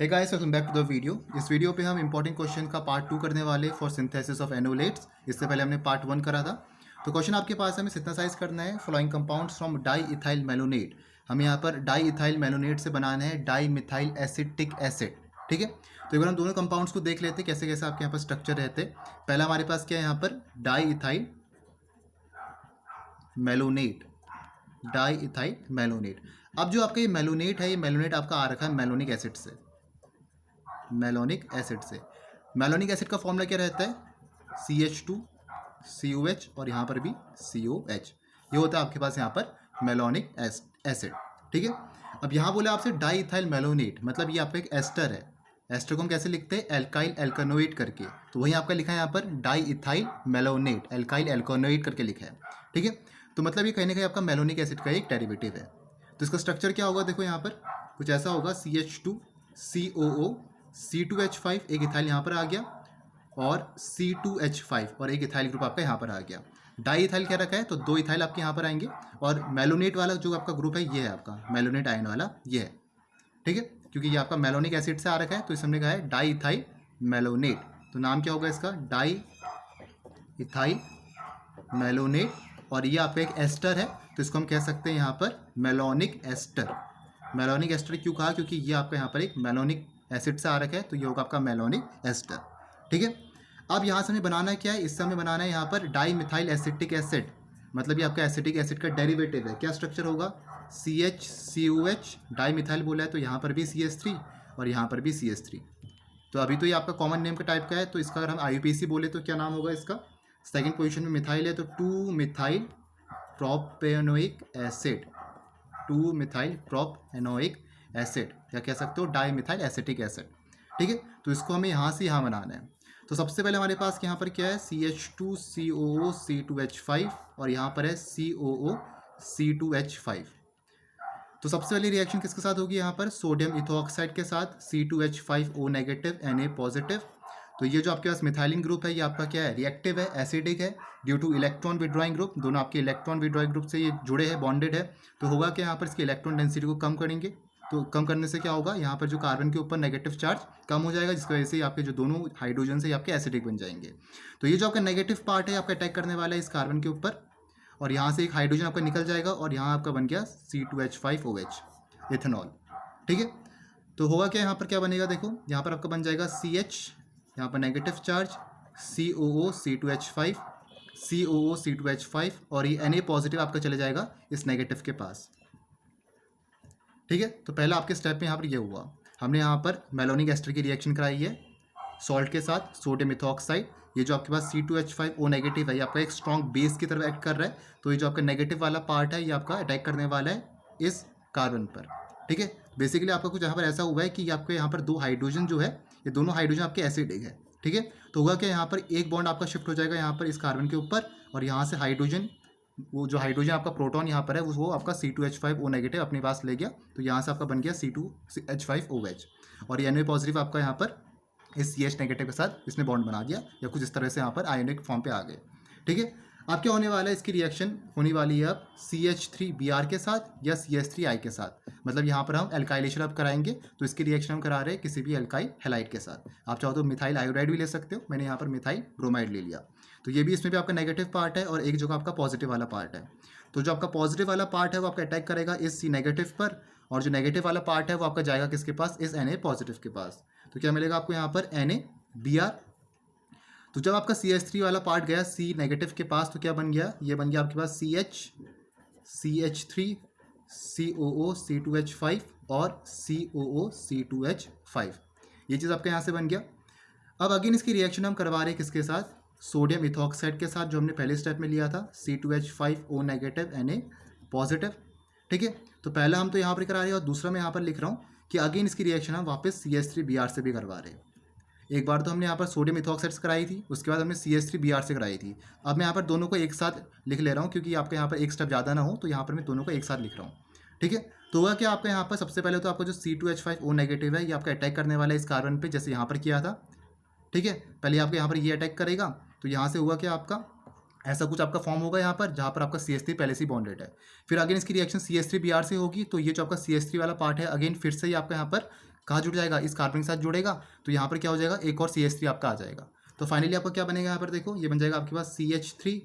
Hey guys, welcome back to the video. इस video पे हम इंपॉर्टेंट क्वेश्चन का पार्ट 2 करने वाले फॉर सिंथेसिस ऑफ एनोलेट्स। इससे पहले हमने पार्ट 1 करा था। तो क्वेश्चन आपके पास हमें सिंथेसाइज करना है following compounds from di ethyl malonate. हमें यहाँ पर डाई इथाइल मेलोनेट से बनाना है डाई मिथाइल एसिटिक एसिड। ठीक है, तो एक बार हम दोनों कंपाउंड्स को देख लेते हैं कैसे कैसे आपके यहाँ पर स्ट्रक्चर रहते हैं। पहला हमारे पास क्या है यहाँ पर di ethyl malonate, di ethyl malonate. अब जो आपका ये मेलोनेट है, ये मेलोनेट आपका आ रखा है मेलोनिक एसिड से। मेलोनिक एसिड से मेलोनिक एसिड का फॉर्मूला क्या रहता है? CH2COH और यहाँ पर भी COH। ये होता है आपके पास यहाँ पर मेलोनिक एसिड। ठीक है, अब यहाँ बोले आपसे डाई इथाइल मेलोनेट, मतलब ये आपका एक एस्टर है। एस्टर को हम कैसे लिखते हैं? एल्काइल एल्कानोइड करके। तो वही आपका लिखा है यहाँ पर डाई इथाइल मेलोनेट, एल्काइल एल्कानोइड करके लिखा है। ठीक है, तो मतलब ये कहीं ना कहीं आपका मेलोनिक एसिड का एक डेरिवेटिव है। तो इसका स्ट्रक्चर क्या होगा? देखो यहाँ पर कुछ ऐसा होगा, CH2COO C2H5, एक इथाइल यहाँ पर आ गया, और C2H5 और एक इथाइल ग्रुप आपका यहाँ पर आ गया। डाई इथाइल क्या रखा है? तो दो इथाइल आपके यहाँ पर आएंगे, और मेलोनेट वाला जो आपका ग्रुप है ये है आपका मेलोनेट आयन वाला, ये है। ठीक है, क्योंकि ये आपका मेलोनिक एसिड से आ रखा है तो इसे हमने कहा है डाई इथाइल मेलोनेट। तो नाम क्या होगा इसका? Di ethyl malonate. और ये आपका एक एस्टर है तो इसको हम कह सकते हैं यहाँ पर मेलोनिक एस्टर। मेलोनिक एस्टर क्यों कहा? क्योंकि ये आपका यहाँ पर एक मेलोनिक एसिड से आ रखा है तो ये होगा आपका मेलोनिक एस्टर। ठीक है, अब यहाँ से हमें बनाना क्या है? इससे हमें बनाना है यहाँ पर डाई मिथाइल एसिटिक एसिड, मतलब ये आपका एसिटिक एसिड का डेरिवेटिव है। क्या स्ट्रक्चर होगा? CH COH, डाई मिथाइल बोला है तो यहाँ पर भी CH3 और यहाँ पर भी CH3। तो अभी तो ये आपका कॉमन नेम का टाइप का है, तो इसका अगर हम IUPAC बोले तो क्या नाम होगा इसका? सेकेंड पोजिशन में मिथाइल है तो 2 methyl propanoic acid, 2 methyl propanoic acid, या कह सकते हो डाई मिथाइल एसिटिक एसिड। ठीक है, तो इसको हमें यहाँ से यहाँ बनाना है। तो सबसे पहले हमारे पास यहाँ पर क्या है? CH2COO C2H5 और यहाँ पर है COO C2H5। तो सबसे पहली रिएक्शन किसके साथ होगी? यहाँ पर सोडियम इथोऑक्साइड के साथ, C2H5O नेगेटिव Na पॉजिटिव। तो ये जो आपके पास मिथाइलिन ग्रुप है ये आपका क्या है? रिएक्टिव है, एसिडिक है, due two electron withdrawing group. दोनों आपके इलेक्ट्रॉन विड्रॉइंग ग्रुप से ये जुड़े हैं, बॉन्डेड है। तो होगा कि यहाँ पर इसकी इलेक्ट्रॉन डेंसिटी को कम करेंगे, तो कम करने से क्या होगा? यहाँ पर जो कार्बन के ऊपर नेगेटिव चार्ज कम हो जाएगा, जिसकी वजह से आपके जो दोनों हाइड्रोजन से आपके एसिडिक बन जाएंगे। तो ये जो आपका नेगेटिव पार्ट है आपका अटैक करने वाला है इस कार्बन के ऊपर, और यहाँ से एक हाइड्रोजन आपका निकल जाएगा और यहाँ आपका बन गया C2H5OH, इथेनॉल। ठीक है, तो होगा क्या? यहाँ पर क्या बनेगा? देखो यहाँ पर आपका बन जाएगा CH, यहाँ पर negative charge, COO C2H5, COO C2H5, और ये Na पॉजिटिव आपका चले जाएगा इस नेगेटिव के पास। ठीक है, तो पहला आपके स्टेप में यहाँ पर ये हुआ, हमने यहाँ पर मेलोनिक एस्टर की रिएक्शन कराई है सॉल्ट के साथ, सोडियम इथोऑक्साइड। ये जो आपके पास C2H5O नेगेटिव है ये आपका एक स्ट्रॉन्ग बेस की तरफ एक्ट कर रहा है, तो ये जो आपका नेगेटिव वाला पार्ट है ये आपका अटैक करने वाला है इस कार्बन पर। ठीक है, बेसिकली आपका कुछ यहाँ पर ऐसा हुआ है कि आपके यहाँ पर दो हाइड्रोजन जो है, ये दोनों हाइड्रोजन आपके एसिडिक है। ठीक है, तो होगा क्या? यहाँ पर एक बॉन्ड आपका शिफ्ट हो जाएगा यहाँ पर इस कार्बन के ऊपर, और यहाँ से हाइड्रोजन, वो जो हाइड्रोजन आपका प्रोटॉन यहाँ पर है वो आपका C2H5O नेगेटिव अपने पास ले गया, तो यहाँ से आपका बन गया C2H5OH, और ये Na पॉजिटिव आपका यहाँ पर इस CH नेगेटिव के साथ इसने बॉन्ड बना दिया, या कुछ इस तरह से यहाँ पर आयोनिक फॉर्म पे आ गए। ठीक है, अब क्या होने वाला है? इसकी रिएक्शन होने वाली है अब CH3Br के साथ या CH3I के साथ, मतलब यहाँ पर हम एल्काइलेशन अब कराएंगे, तो इसकी रिएक्शन हम करा रहे हैं किसी भी एल्काइल हैलाइड के साथ। आप चाहो तो मिथाइल आयोडाइड भी ले सकते हो, मैंने यहाँ पर मिथाइल ब्रोमाइड ले लिया। तो ये भी, इसमें भी आपका नेगेटिव पार्ट है और एक जो आपका पॉजिटिव वाला पार्ट है। तो जो आपका पॉजिटिव वाला पार्ट है वो आपका अटैक करेगा इस C नेगेटिव पर, और जो नेगेटिव वाला पार्ट है वो आपका जाएगा किसके पास? इस Na पॉजिटिव के पास। तो क्या मिलेगा आपको यहाँ पर? NaBr। तो जब आपका CH3 वाला पार्ट गया C नेगेटिव के पास तो क्या बन गया? ये बन गया आपके पास CH3 COO C2H5 और COO C2H5, ये चीज़ आपके यहाँ से बन गया। अब अगेन इसकी रिएक्शन हम करवा रहे हैं किसके साथ? सोडियम इथोऑक्साइड के साथ, जो हमने पहले स्टेप में लिया था, C2H5O नेगेटिव Na पॉजिटिव। ठीक है, तो पहला हम तो यहाँ पर करा रहे हैं, और दूसरा मैं यहाँ पर लिख रहा हूँ कि अगेन इसकी रिएक्शन हम वापस CH3Br से भी करवा रहे हैं। एक बार तो हमने यहाँ पर सोडियम इथोऑक्साइड से कराई थी, उसके बाद हमने CH3Br से कराई थी। अब मैं यहाँ पर दोनों को एक साथ लिख ले रहा हूँ, क्योंकि आपके यहाँ पर एक स्टेप ज़्यादा ना हो, तो यहाँ पर मैं दोनों को एक साथ लिख रहा हूँ। ठीक है, तो हुआ क्या? आपका यहाँ पर सबसे पहले तो आपका जो C2H5O नेगेटिव है ये आपका अटैक करने वाला है इस कार्बन पे, जैसे यहाँ पर किया था। ठीक है, पहले आपके यहाँ पर ये अटैक करेगा, तो यहाँ से हुआ क्या? आपका ऐसा कुछ आपका फॉर्म होगा यहाँ पर, जहाँ पर आपका CH3 पहले से बॉन्डेड है। फिर अगेन इसकी रिएक्शन CH3Br से होगी, तो ये जो आपका CH3 वाला पार्ट है अगेन फिर से ही आपका यहाँ पर कहाँ जुड़ जाएगा, इस कार्बन के साथ जुड़ेगा, तो यहाँ पर क्या हो जाएगा, एक और CH3 आपका आ जाएगा। तो फाइनली आपका क्या बनेगा यहाँ पर देखो, ये बन जाएगा आपके पास CH3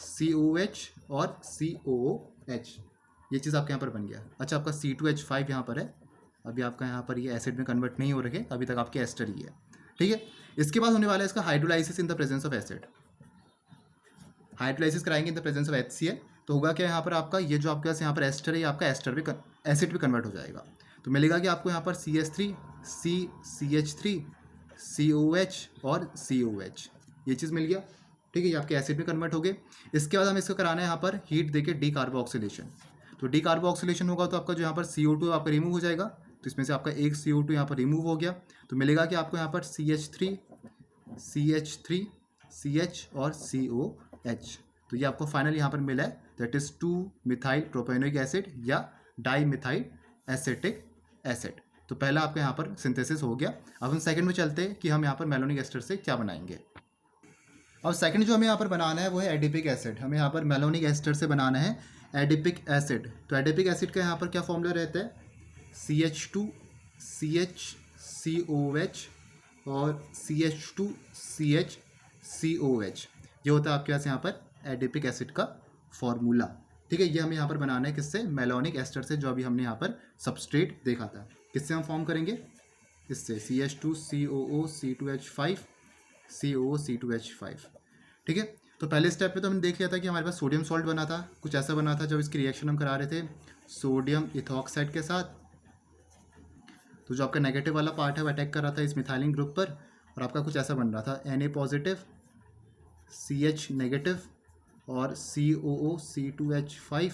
COH और COOH, ये चीज़ आपके यहाँ पर बन गया। अच्छा, आपका C2H5 यहाँ पर है, अभी आपका यहाँ पर ये एसिड में कन्वर्ट नहीं हो रखे, अभी तक आपके एस्टर ही है, ठीक है। इसके बाद होने वाला है इसका hydrolysis in the presence of acid. Hydrolysis कराएंगे in the presence of HCl, तो होगा क्या यहाँ पर आपका, ये जो आपके पास यहाँ पर एस्टर है, ये आपका एस्टर भी एसिड भी कन्वर्ट हो जाएगा। तो मिलेगा कि आपको यहाँ पर CH3 CH3 COH और COH, ये चीज़ मिल गया, ठीक है। ये आपके एसिड में कन्वर्ट हो गए। इसके बाद हमें इसको कराना है यहाँ पर हीट देके डी कार्बोक्सिलेशन। तो डी कार्बोक्सिलेशन होगा तो आपका जो यहाँ पर CO2 आपका रिमूव हो जाएगा, तो इसमें से आपका एक CO2 यहाँ पर रिमूव हो गया, तो मिलेगा कि आपको यहाँ पर CH3 CH और COH। तो ये आपको फाइनल यहाँ पर मिला है, that is 2 methyl propanoic acid या डाई मिथाइल एसिटिक एसिड। तो पहला आपका यहाँ पर सिंथेसिस हो गया। अब हम सेकंड में चलते हैं कि हम यहाँ पर मेलोनिक एस्टर से क्या बनाएंगे। अब सेकंड जो हमें यहाँ पर बनाना है वो है एडिपिक एसिड। हमें यहाँ पर मेलोनिक एस्टर से बनाना है एडिपिक एसिड। तो एडिपिक एसिड का यहाँ पर क्या फॉर्मूला रहता है, CH2 CH COH और CH2 CH COH, ये होता है आपके पास यहाँ पर एडिपिक एसिड का फॉर्मूला, ठीक है। ये हमें यहाँ पर बनाना है किससे, मेलोनिक एस्टर से, जो अभी हमने यहाँ पर सबस्ट्रेट देखा था। किससे हम फॉर्म करेंगे, इससे CH2 COO C2H5 COO C2H5, ठीक है। तो पहले स्टेप पे तो हमने देख लिया था कि हमारे पास सोडियम सॉल्ट बना था, कुछ ऐसा बना था जब इसकी रिएक्शन हम करा रहे थे सोडियम इथॉक्साइड के साथ। तो जो आपका नेगेटिव वाला पार्ट है वो अटैक कर रहा था इस मिथाइलिन ग्रुप पर, और आपका कुछ ऐसा बन रहा था Na पॉजिटिव CH नेगेटिव और COO C2H5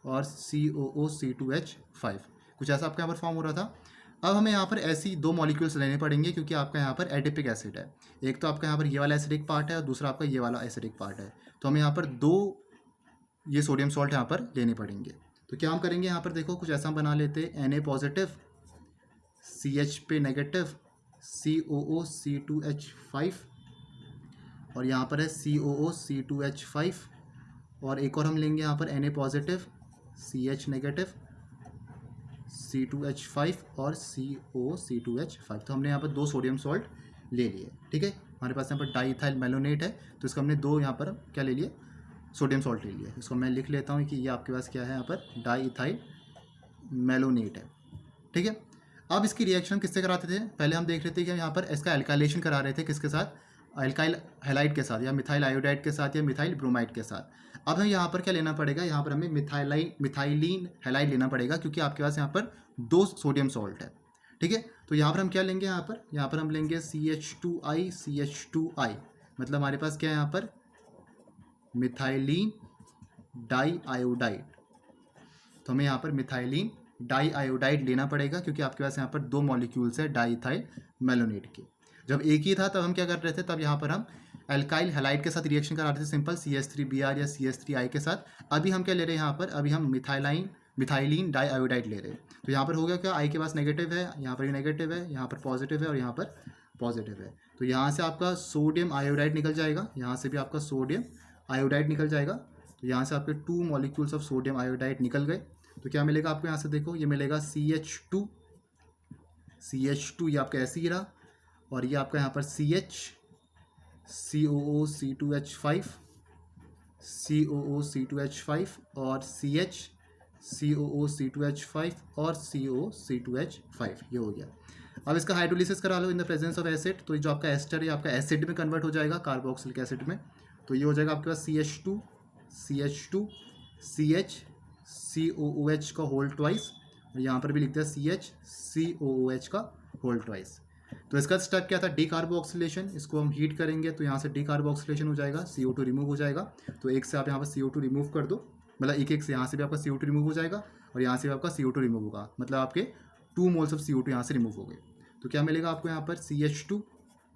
और COO C2H5, कुछ ऐसा आपका यहाँ पर फॉर्म हो रहा था। अब हमें यहाँ पर ऐसी दो मॉलिक्यूल्स लेने पड़ेंगे क्योंकि आपका यहाँ पर एडिपिक एसिड है। एक तो आपका यहाँ पर ये वाला एसिडिक पार्ट है और दूसरा आपका ये वाला एसिडिक पार्ट है। तो हमें यहाँ पर दो ये सोडियम सॉल्ट यहाँ पर लेने पड़ेंगे। तो क्या हम करेंगे, यहाँ पर देखो कुछ ऐसा हम बना लेते हैं, Na पॉजिटिव CH पे नेगेटिव COO C2H5 और यहाँ पर है COO C2H5, और एक और हम लेंगे यहाँ पर Na positive CH negative C2H5 और COO C2H5। तो हमने यहाँ पर दो सोडियम सॉल्ट ले लिए, ठीक है। हमारे पास यहाँ पर डाईइथाइल मेलोनेट है, तो इसको हमने दो यहाँ पर क्या ले लिए, सोडियम सॉल्ट ले लिया। इसको मैं लिख लेता हूँ कि ये आपके पास क्या है, यहाँ पर डाईइथाइल मेलोनेट है, ठीक है। अब इसकी रिएक्शन हम किससे कराते थे, पहले हम देख रहे थे कि यहाँ पर इसका एल्काइलेशन करा रहे थे, किसके साथ, अल्काइल हैलाइड के साथ या मिथाइल आयोडाइड के साथ या मिथाइल ब्रोमाइड के साथ। अब हमें यहाँ पर क्या लेना पड़ेगा, यहाँ पर हमें मिथाइलिन हैलाइड लेना पड़ेगा क्योंकि आपके पास यहाँ पर दो सोडियम सॉल्ट है, ठीक है। तो यहाँ पर हम क्या लेंगे, यहाँ पर हम लेंगे CH2I, मतलब हमारे पास क्या है यहाँ पर मिथाइलिन डाई आयोडाइड। तो हमें यहाँ पर मिथाइलिन डाई आयोडाइड लेना पड़ेगा क्योंकि आपके पास यहाँ पर दो मॉलिक्यूल्स है डाईइथाइल मेलोनेट के। जब एक ही था तब हम क्या कर रहे थे, तब यहाँ पर हम एल्काइल हैलाइड के साथ रिएक्शन करा रहे थे सिंपल CH3Br या CH3I के साथ। अभी हम क्या ले रहे हैं यहाँ पर, अभी हम मिथाइलिन डाई आयोडाइड ले रहे हैं। तो यहाँ पर हो गया क्या, I के पास नेगेटिव है, यहाँ पर भी नेगेटिव है, यहाँ पर पॉजिटिव है और यहाँ पर पॉजिटिव है। तो यहाँ से आपका सोडियम आयोडाइड निकल जाएगा, यहाँ से भी आपका सोडियम आयोडाइड निकल जाएगा। तो यहाँ से आपके 2 मॉलिक्यूल्स ऑफ सोडियम आयोडाइड निकल गए। तो क्या मिलेगा आपको, यहाँ से देखो ये मिलेगा CH2 ये आपका ऐसे ही रहा, और ये आपका यहाँ पर CH COO C2H5 COO C2H5 और CH COO C2H5 और CO C2H5, ये हो गया। अब इसका हाइड्रोलिसिस करा लो in the presence of acid. तो ये जो आपका एस्टर है आपका एसिड में कन्वर्ट हो जाएगा कार्बोक्सिलिक एसिड में। तो ये हो जाएगा आपके पास CH2 CH COOH का होल ट्वाइस, और यहाँ पर भी लिखते हैं CH COOH का होल ट्वाइस। तो इसका स्टेप क्या था, डी कार्बोक्सिलेशन। इसको हम हीट करेंगे तो यहाँ से डी कार्बोक्सिलेशन हो जाएगा, CO2 रिमूव हो जाएगा। तो एक से आप यहाँ पर CO2 रिमूव कर दो, मतलब एक से यहाँ से भी आपका CO2 रिमूव हो जाएगा और यहाँ से भी आपका CO2 रिमूव होगा, मतलब आपके 2 मोल्स ऑफ CO2 यहाँ से रिमूव हो गए। तो क्या मिलेगा आपको यहाँ पर CH2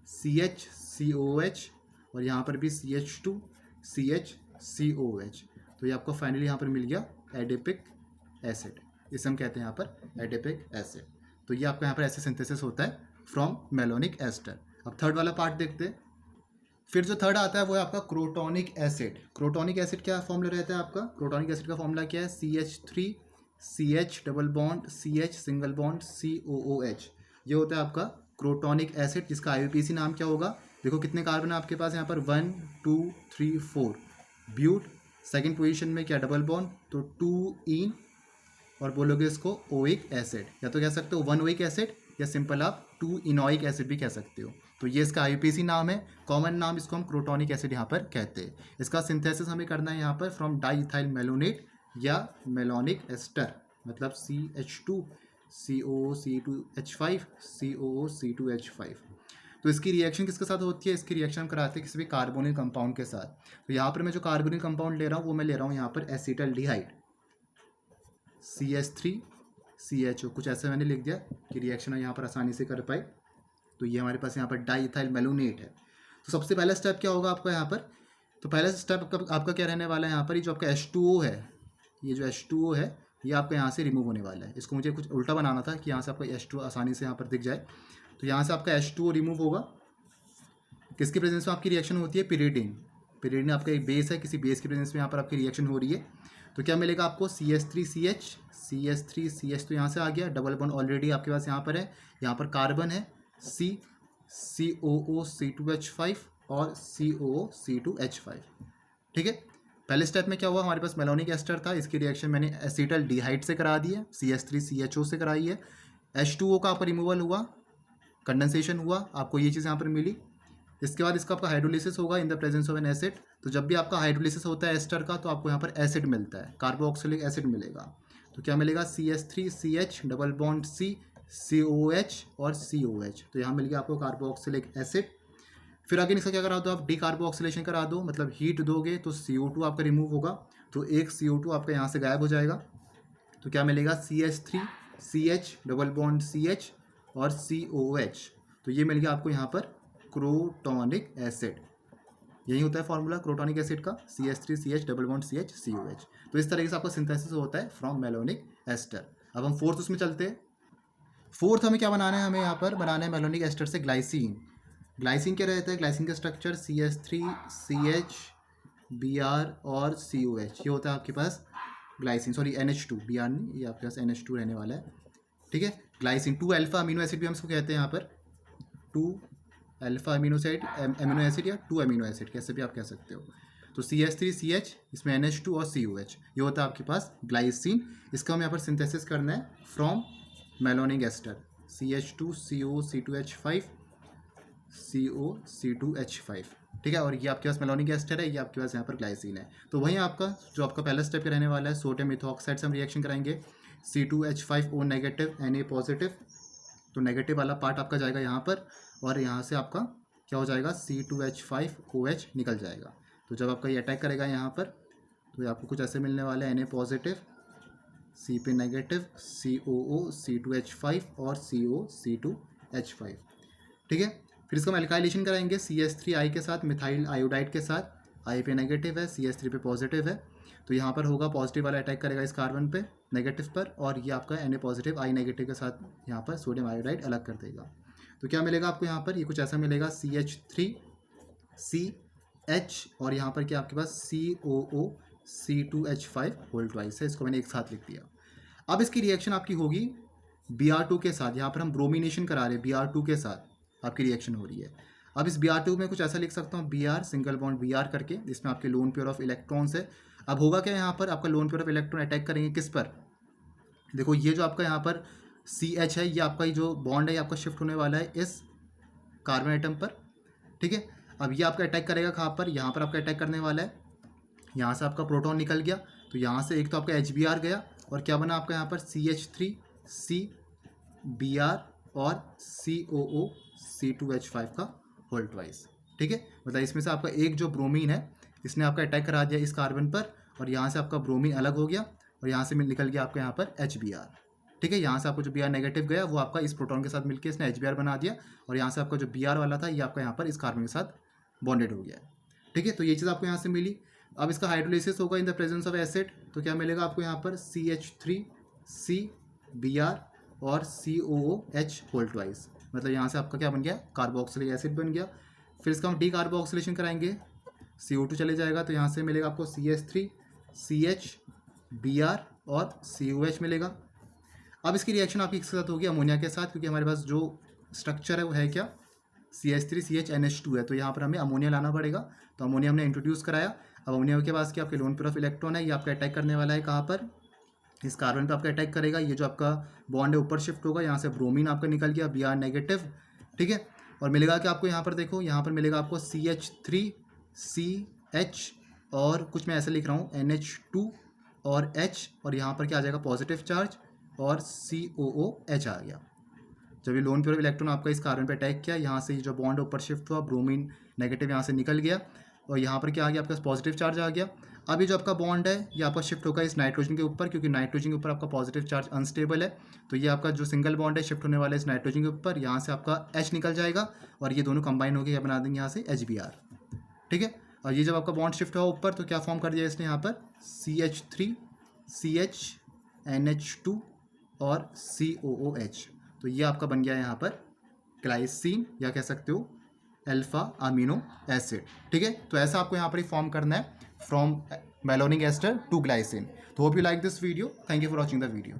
CH COOH और यहाँ पर भी CH2 CH COOH। तो ये आपको फाइनली यहाँ पर मिल गया एडिपिक एसिड, इसे हम कहते हैं यहाँ पर एडिपिक एसिड। तो ये आपका यहाँ पर ऐसे सिंथेसिस होता है फ्रॉम मेलोनिक एस्टर। अब थर्ड वाला पार्ट देखते हैं। फिर जो थर्ड आता है वो है आपका क्रोटोनिक एसिड। क्रोटोनिक एसिड क्या फॉर्मूला रहता है आपका, क्रोटोनिक एसिड का फॉर्मूला क्या है, CH3 CH double bond CH single bond COOH, ये होता है आपका क्रोटोनिक एसिड, जिसका IUPAC नाम क्या होगा? देखो कितने कार्बन है आपके पास यहाँ पर, 1 2 3 4, ब्यूट सेकेंड पोजीशन में, क्या डबल बॉन्ड, तो 2 इन, और बोलोगे इसको ओइक एसिड, या तो कह सकते हो 1 ओइक एसिड, या सिंपल आप 2 इनोइक एसिड भी कह सकते हो। तो ये इसका IUPAC नाम है, कॉमन नाम इसको हम क्रोटोनिक एसिड यहाँ पर कहते हैं। इसका सिंथेसिस हमें करना है यहाँ पर फ्रॉम डाई इथाइल मेलोनेट या मेलोनिक एस्टर, मतलब CH2 COO C2H5 COO C2H5। तो इसकी रिएक्शन किसके साथ होती है? इसकी रिएक्शन हम कराते हैं किसी भी कार्बोनिल कंपाउंड के साथ। तो यहाँ पर मैं जो कार्बोनिल कंपाउंड ले रहा हूँ वो मैं ले रहा हूँ यहाँ पर एसिटल्डिहाइड CH3CHO, कुछ ऐसा मैंने लिख दिया कि रिएक्शन यहाँ पर आसानी से कर पाए। तो ये हमारे पास यहाँ पर डाई इथाइल मेलोनेट है। तो सबसे पहला स्टेप क्या होगा आपका यहाँ पर? तो पहला स्टेप आपका क्या रहने वाला है यहाँ पर? ये जो आपका H2O है, ये जो H2O है ये आपका यहाँ से रिमूव होने वाला है। इसको मुझे कुछ उल्टा बनाना था कि यहाँ से आपका H2O आसानी से यहाँ पर दिख जाए। तो यहाँ से आपका H2O रिमूव होगा, किसकी प्रेजेंस में आपकी रिएक्शन होती है? पिरिडीन। पिरिडीन आपका एक बेस है, किसी बेस की प्रेजेंस में यहाँ पर आपकी रिएक्शन हो रही है। तो क्या मिलेगा आपको? CH3CH तो यहाँ से आ गया, डबल बॉन्ड ऑलरेडी आपके पास यहाँ पर है, यहाँ पर कार्बन है COO C2H5 और COO C2H5। ठीक है, पहले स्टेप में क्या हुआ? हमारे पास मेलोनिक एस्टर था, इसकी रिएक्शन मैंने एसिटल्डिहाइड से करा दी है, CH3CHO से कराई है। H2O का आपका रिमूवल हुआ, कंडेंसेशन हुआ, आपको ये चीज़ यहाँ पर मिली। इसके बाद इसका आपका हाइड्रोलिसिस होगा इन the presence of N acid. तो जब भी आपका हाइड्रोलिसिस होता है एस्टर का, तो आपको यहाँ पर एसिड मिलता है, कार्बोक्सिलिक एसिड मिलेगा। तो क्या मिलेगा? CH3CH double bond C COH और COH, तो यहाँ मिल गया आपको कार्बोक्सिलिक एसिड। फिर आगे इसका क्या करा दो आप? डीकार्बोक्सिलेशन करा दो, मतलब हीट दोगे तो CO2 आपका रिमूव होगा, तो एक CO2 आपका यहाँ से गायब हो जाएगा। तो क्या मिलेगा? CH3CH डबल बॉन्ड CH और COH, तो ये मिल गया आपको यहाँ पर क्रोटोनिक एसिड। यही होता है फॉर्मूला क्रोटोनिक एसिड का, CH3CH double bond CH COH। तो इस तरीके से आपका सिंथेसिस होता है फ्रॉम मेलोनिक एस्टर। अब हम फोर्थ उसमें चलते हैं। फोर्थ हमें क्या बनाना है? हमें यहाँ पर बनाना है मेलोनिक एस्टर से ग्लाइसिन। ग्लाइसिन क्या रहता है? ग्लाइसिन का स्ट्रक्चर CH3CH Br और COH, ये होता है आपके पास ग्लाइसिन, सॉरी NH2, Br नहीं, ये आपके पास NH2 रहने वाला है। ठीक है, ग्लाइसिन 2 अल्फा अमीनो एसिड भी हम इसको कहते हैं यहाँ पर, 2 अल्फा अमीनो एसिड या 2 अमीनो एसिड, कैसे भी आप कह सकते हो। तो CH3CH, इसमें NH2 और COH, ये होता है आपके पास ग्लाइसिन। इसका हमें यहाँ पर सिंथेसिस करना है from malonic ester, CH2COC2H5 COC2H5। ठीक है, और ये आपके पास मेलोनिक एस्टर है, ये आपके पास यहाँ पर ग्लाइसिन है। तो वहीं आपका जो आपका पहला स्टेप रहने वाला है, सोडियम इथॉक्साइड से हम रिएक्शन कराएंगे, C2H5O नेगेटिव Na पॉजिटिव, तो नेगेटिव वाला पार्ट आपका जाएगा यहाँ पर, और यहाँ से आपका क्या हो जाएगा? C2H5OH निकल जाएगा। तो जब आपका ये अटैक करेगा यहाँ पर, तो आपको कुछ ऐसे मिलने वाले हैं, Na positive, Cp negative, COO C2H5 और CO C2H5। ठीक है, फिर इसका हम एल्काइलेशन कराएंगे CH3I के साथ, मिथाइल आयोडाइड के साथ, I पे नेगेटिव है, CH3 पे पॉजिटिव है। तो यहाँ पर होगा पॉजिटिव वाला अटैक करेगा इस कार्बन पे नेगेटिव पर, और ये आपका Na पॉजिटिव I नेगेटिव के साथ यहाँ पर सोडियम आयोडाइड अलग कर देगा। तो क्या मिलेगा आपको यहाँ पर? ये कुछ ऐसा मिलेगा, CH3CH, और यहाँ पर क्या आपके पास COO C2H5 होल ट्वाइस है, इसको मैंने एक साथ लिख दिया। अब इसकी रिएक्शन आपकी होगी Br2 के साथ, यहाँ पर हम ब्रोमिनेशन करा रहे हैं, Br2 के साथ आपकी रिएक्शन हो रही है। अब इस Br2 में कुछ ऐसा लिख सकता हूँ, Br सिंगल बॉन्ड Br करके, इसमें आपके लोन पेयर ऑफ इलेक्ट्रॉन्स है। अब होगा क्या यहाँ पर? आपका lone pair of electron attack करेंगे किस पर? देखो ये जो आपका यहाँ पर CH है, ये आपका जो बॉन्ड है ये आपका शिफ्ट होने वाला है इस कार्बन आइटम पर। ठीक है, अब ये आपका अटैक करेगा कहाँ पर? यहाँ पर आपका अटैक करने वाला है, यहाँ से आपका प्रोटॉन निकल गया, तो यहाँ से एक तो आपका HBr गया, और क्या बना आपका यहाँ पर? CH3CBr और COO C2H5 का होल ट्वाइस। ठीक है, मतलब इसमें से आपका एक जो ब्रोमीन है, इसने आपका अटैक करा दिया इस कार्बन पर, और यहाँ से आपका ब्रोमीन अलग हो गया, और यहाँ से निकल गया आपका यहाँ पर HBr। ठीक है, यहाँ से आपको जो Br नेगेटिव गया वो आपका इस प्रोटॉन के साथ मिलकर इसने HBr बना दिया, और यहाँ से आपका जो Br वाला था ये आपका यहाँ पर इस कार्बन के साथ बॉन्डेड हो गया। ठीक है, तो ये चीज़ आपको यहाँ से मिली। अब इसका हाइड्रोलिसिस होगा इन द प्रेजेंस ऑफ एसिड, तो क्या मिलेगा आपको यहाँ पर? CH3CBr और COOH होल ट्वाइस, मतलब यहाँ से आपका क्या बन गया? कार्बोक्सिलिक एसिड बन गया। फिर इसका हम डीकार्बोक्सिलेशन कराएंगे, CO2 चले जाएगा, तो यहाँ से मिलेगा आपको CH3CH Br और COH मिलेगा। अब इसकी रिएक्शन आपकी किसके साथ होगी, अमोनिया के साथ, क्योंकि हमारे पास जो स्ट्रक्चर है वो है क्या, CH3CHNH2 है, तो यहाँ पर हमें अमोनिया लाना पड़ेगा। तो अमोनिया हमने इंट्रोड्यूस कराया। अब अमोनिया के पास क्या, आपके लोन पेयर ऑफ इलेक्ट्रॉन है, ये आपका अटैक करने वाला है कहाँ पर, इस कार्बन पे आपका अटैक करेगा। ये जो आपका बॉन्ड है ऊपर शिफ्ट होगा, यहाँ से ब्रोमीन आपका निकल गया Br नेगेटिव, ठीक है। और मिलेगा कि आपको यहाँ पर देखो, यहाँ पर मिलेगा आपको CH3CH और कुछ मैं ऐसे लिख रहा हूँ NH2 और H, और यहाँ पर क्या आ जाएगा पॉजिटिव चार्ज और COOH आ गया। जब ये लोन पेयर इलेक्ट्रॉन आपका इस कार्बन पे अटैक किया, यहाँ से ये जो बॉन्ड ऊपर शिफ्ट हुआ, ब्रोमीन नेगेटिव यहाँ से निकल गया और यहाँ पर क्या आ गया, आपका पॉजिटिव चार्ज आ गया। अब ये जो आपका बॉन्ड है ये आपका शिफ्ट होगा इस नाइट्रोजन के ऊपर, क्योंकि नाइट्रोजन के ऊपर आपका पॉजिटिव चार्ज अनस्टेबल है, तो ये आपका जो सिंगल बॉन्ड है शिफ्ट होने वाला है इस नाइट्रोजन के ऊपर, यहाँ से आपका H निकल जाएगा और ये दोनों कंबाइन होकर बना देंगे यहाँ से HBr, ठीक है। और ये जब आपका बॉन्ड शिफ्ट हुआ ऊपर तो क्या फॉर्म कर दिया इसने यहाँ पर CH3CHNH2 और COOH, तो ये आपका बन गया यहाँ पर ग्लाइसिन या कह सकते हो अल्फा अमीनो एसिड, ठीक है। तो ऐसा आपको यहाँ पर ही फॉर्म करना है from malonic ester to glycine. तो hope you like this video, thank you for watching the video.